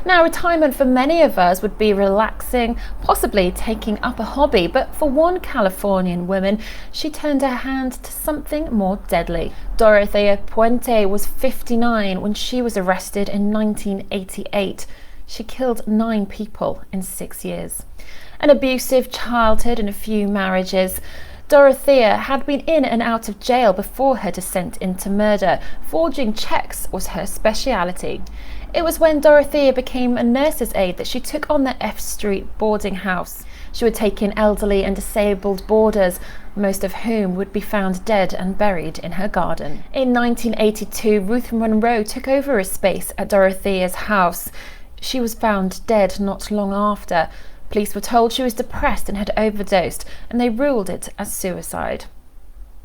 Now, retirement for many of us would be relaxing, possibly taking up a hobby, but for one Californian woman, she turned her hand to something more deadly. Dorothea Puente was 59 when she was arrested in 1988. She killed 9 people in 6 years. An abusive childhood and a few marriages. Dorothea had been in and out of jail before her descent into murder. Forging checks was her speciality. It was when Dorothea became a nurse's aide that she took on the F Street boarding house. She would take in elderly and disabled boarders, most of whom would be found dead and buried in her garden. In 1982, Ruth Monroe took over a space at Dorothea's house. She was found dead not long after. Police were told she was depressed and had overdosed, and they ruled it as suicide.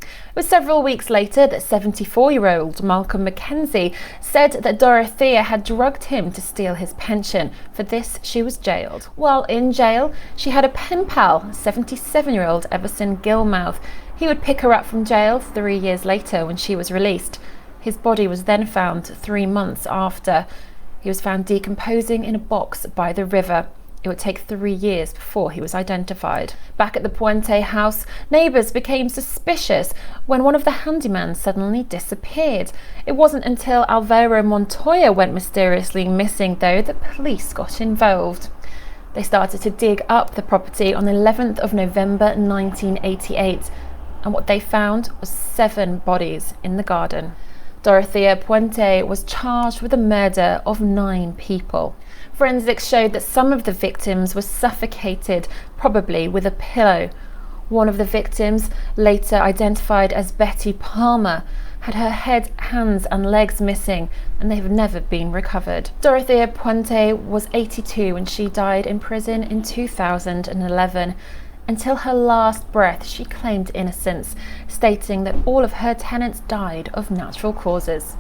It was several weeks later that 74-year-old Malcolm Mackenzie said that Dorothea had drugged him to steal his pension. For this, she was jailed. While in jail, she had a pen pal, 77-year-old Everson Gilmouth. He would pick her up from jail 3 years later when she was released. His body was then found 3 months after. He was found decomposing in a box by the river. It would take 3 years before he was identified. Back at the Puente house, neighbours became suspicious when one of the handymen suddenly disappeared. It wasn't until Alvaro Montoya went mysteriously missing, though, that police got involved. They started to dig up the property on the 11th of November 1988, and what they found was 7 bodies in the garden. Dorothea Puente was charged with the murder of 9 people. Forensics showed that some of the victims were suffocated, probably with a pillow. One of the victims, later identified as Betty Palmer, had her head, hands and legs missing, and they have never been recovered. Dorothea Puente was 82 when she died in prison in 2011. Until her last breath, she claimed innocence, stating that all of her tenants died of natural causes.